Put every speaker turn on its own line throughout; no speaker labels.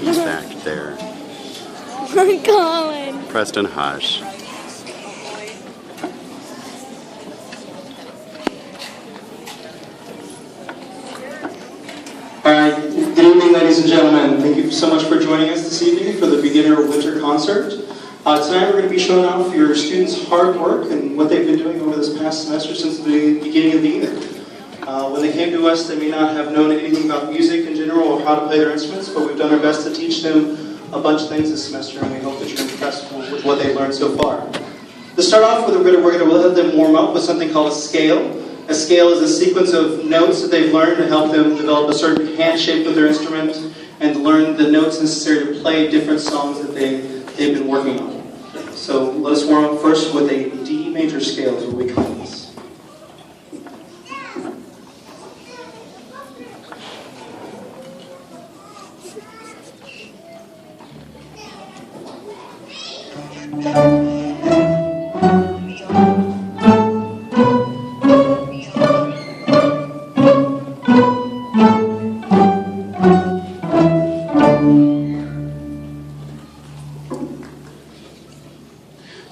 He's back there.
Kollin.
Preston, hush.
All right, good evening, ladies and gentlemen. Thank you so much for joining us this evening for the beginner winter concert. Tonight we're going to be showing off your students' hard work and what they've been doing over this past semester since the beginning of the year. When they came to us, they may not have known anything about music in general or how to play their instruments, but we've done our best to teach them a bunch of things this semester, and we hope that you're impressed with what they've learned so far. To start off with, we're going to let them warm up with something called a scale. A scale is a sequence of notes that they've learned to help them develop a certain hand shape with their instrument and to learn the notes necessary to play different songs that they've been working on. So let us warm up first with a D major scale is what we call this.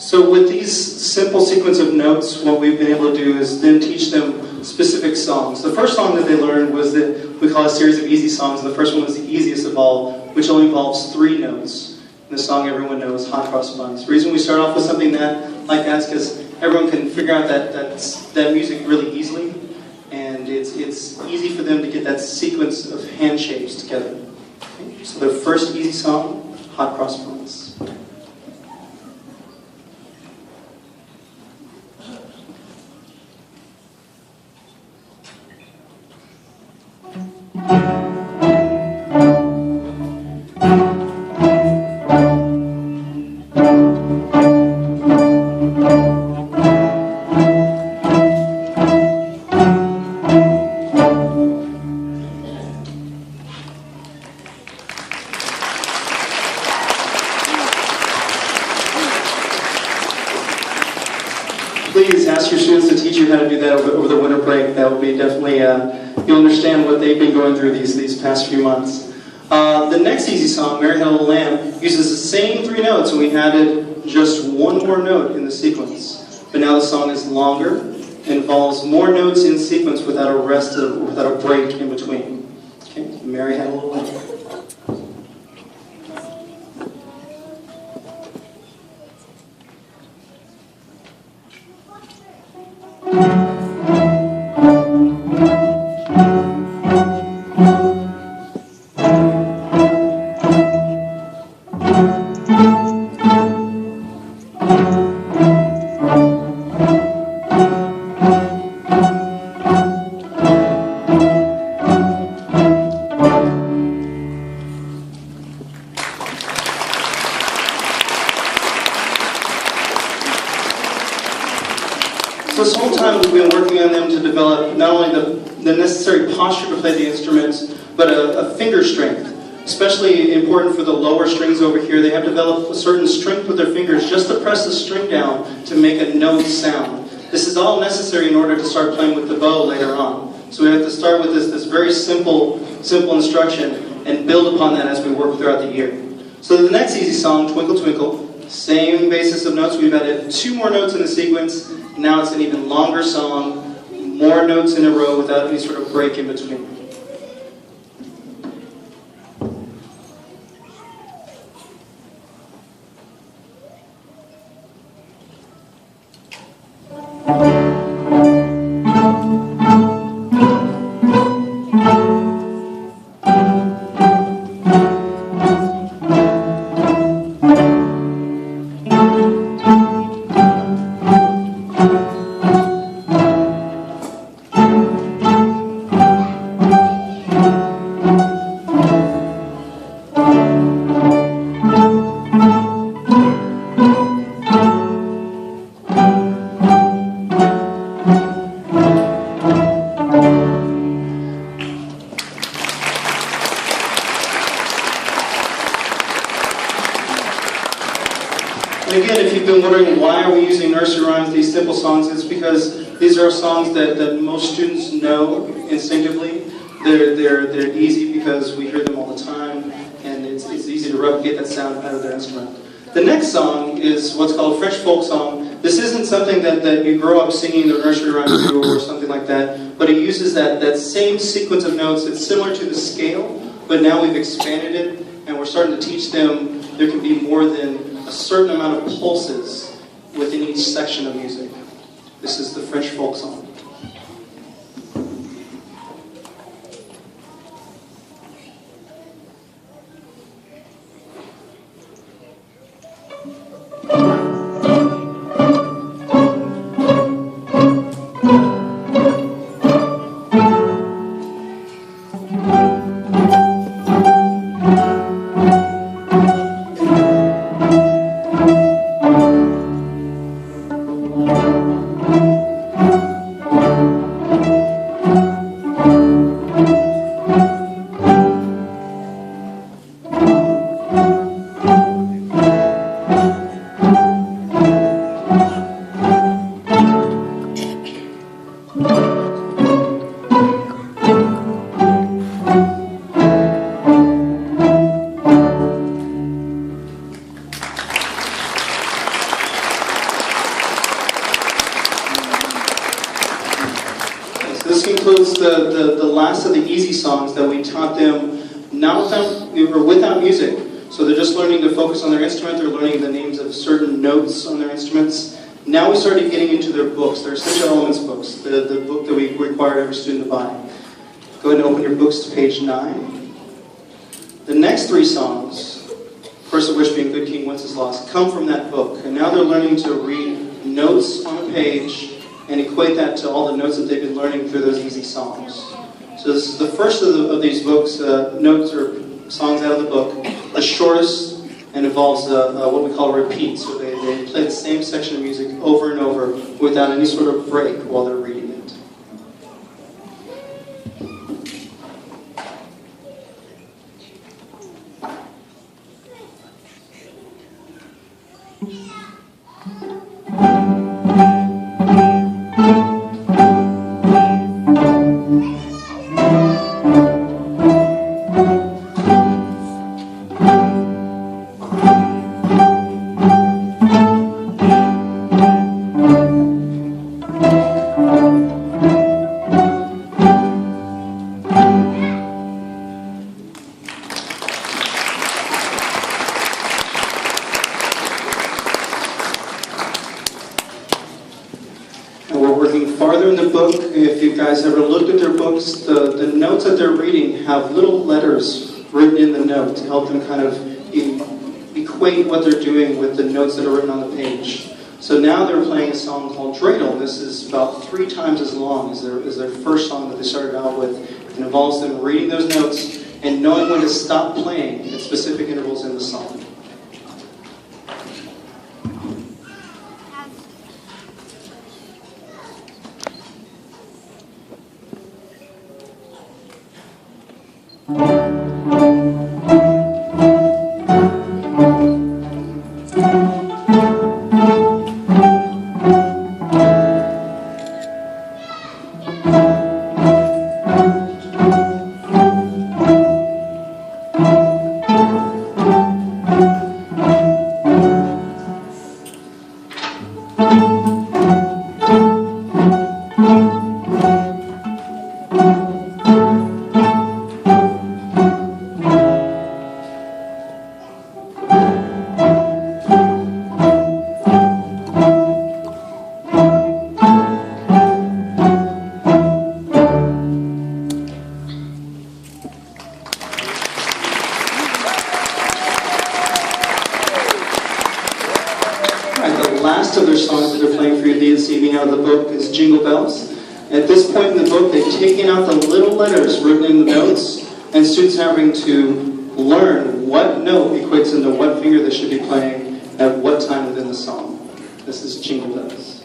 So with these simple sequence of notes, what we've been able to do is then teach them specific songs. The first song that they learned was that we call a series of easy songs. The first one was the easiest of all, which only involves 3 notes. And the song everyone knows, Hot Cross Buns. The reason we start off with something like that is because everyone can figure out that music really easily, and it's easy for them to get that sequence of hand shapes together. Okay? So their first easy song, Hot Cross Buns. Please ask your students to teach you how to do that over the winter break. That will be definitely, you'll understand what they've been going through these past few months. The next easy song, Mary Had a Little Lamb, uses the same 3 notes, and we added just one more note in the sequence. But now the song is longer, and involves more notes in sequence without a break in between. Okay, Mary Had a Little Lamb. So this whole time we've been working on them to develop not only the necessary posture to play the instruments, but a finger strength. Especially important for the lower strings over here. They have developed a certain strength with their fingers just to press the string down to make a note sound. This is all necessary in order to start playing with the bow later on. So we have to start with this very simple instruction and build upon that as we work throughout the year. So the next easy song, Twinkle Twinkle, same basis of notes. We've added 2 more notes in the sequence. Now it's an even longer song, more notes in a row without any sort of break in between. And again, if you've been wondering why are we using nursery rhymes, these simple songs, it's because these are songs that most students know instinctively. They're easy because we hear them all the time, and it's it's easy to replicate that sound out of their instrument. The next song is what's called French folk song. This isn't something that you grow up singing the nursery rhymes to or something like that, but it uses that same sequence of notes. It's similar to the scale, but now we've expanded it, and we're starting to teach them there can be more than a certain amount of pulses within each section of music. This is the French folk song. This concludes the last of the easy songs that we taught them without music. So they're just learning to focus on their instrument, they're learning the names of certain notes on their instruments. Now we started getting into their books, their essential elements books, the book that we required every student to buy. Go ahead and open your books to page 9. The next 3 songs, First of which being Good King Wenceslas, come from that book. And now they're learning to read notes on a page and equate that to all the notes that they've been learning through those easy songs. So this is the first of these books, notes or songs out of the book, the shortest, and involves what we call a repeat. So they play the same section of music over and over without any sort of break while they're reading it. Farther in the book, if you guys ever looked at their books, the notes that they're reading have little letters written in the note to help them kind of equate what they're doing with the notes that are written on the page. So now they're playing a song called Dreidel. This is about 3 times as long as their first song that they started out with. It involves them reading those notes and knowing when to stop playing at specific intervals in the song. Last of their songs that they're playing for you this evening out of the book is Jingle Bells. At this point in the book, they've taken out the little letters written in the notes, and students having to learn what note equates into what finger they should be playing at what time within the song. This is Jingle Bells.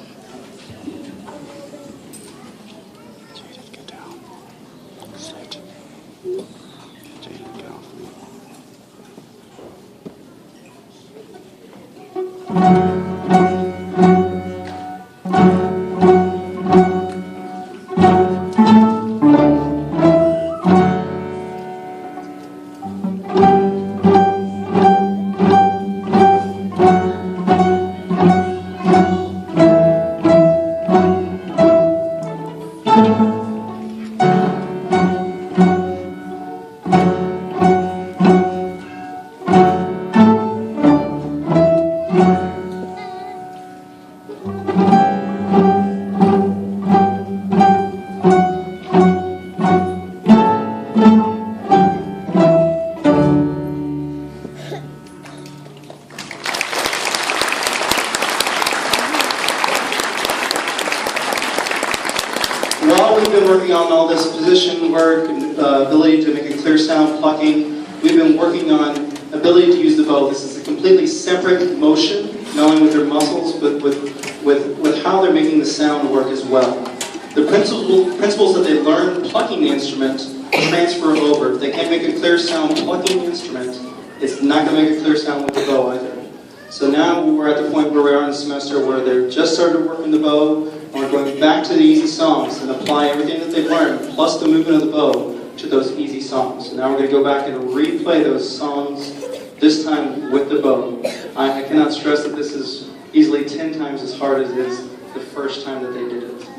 While we've been working on all this position work and ability to make a clear sound, plucking, we've been working on ability to use the bow. This is a completely separate motion, not only with their muscles, but with how they're making the sound work as well. The principles that they learn plucking the instrument transfer over. If they can't make a clear sound plucking the instrument, it's not going to make a clear sound with the bow either. So now we're at the point where we are in the semester where they've just started working the bow, and we're going back to the easy songs and apply everything that they've learned, plus the movement of the bow, to those easy songs. So now we're going to go back and replay those songs, this time with the bow. I cannot stress that this is easily 10 times as hard as it is the first time that they did it.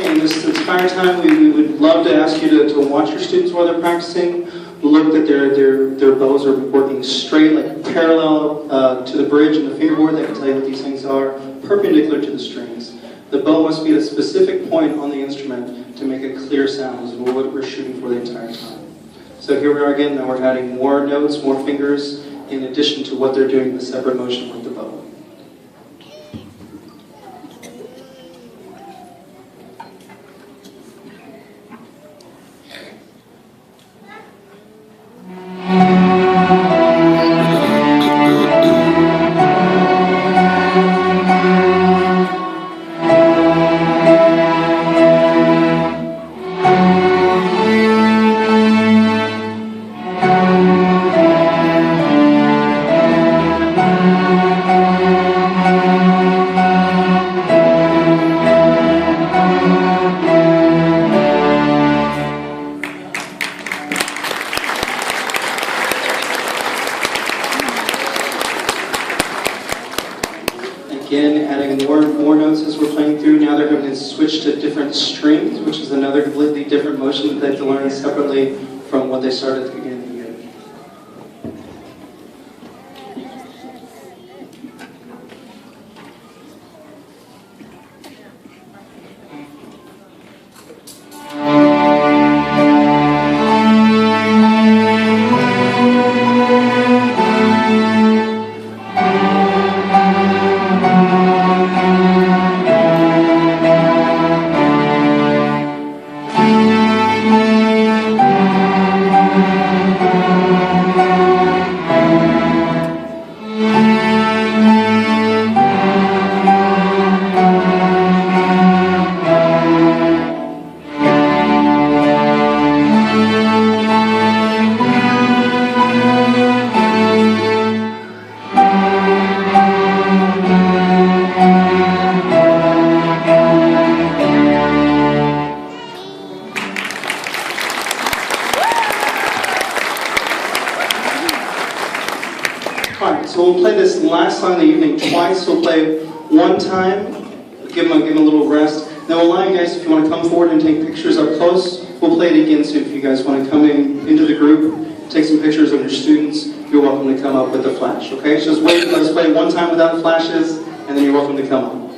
And this entire time, we would love to ask you to watch your students while they're practicing. Look that their bows are working straight, like parallel to the bridge and the fingerboard. That can tell you what these things are, perpendicular to the strings. The bow must be at a specific point on the instrument to make a clear sound, is what we're shooting for the entire time. So here we are again. Now we're adding more notes, more fingers, in addition to what they're doing, the separate motion with the bow. Again, adding more notes as we're playing through. Now they're having to switch to different strings, which is another completely different motion that they have to learn separately from what they started at the beginning of the year. Alright, so we'll play this last song of the evening twice. We'll play one time, give them a little rest. Then we'll allow you guys, if you want to come forward and take pictures up close, we'll play it again soon. If you guys want to come into the group, take some pictures of your students, you're welcome to come up with the flash, okay? So just wait, let's play one time without flashes, and then you're welcome to come up.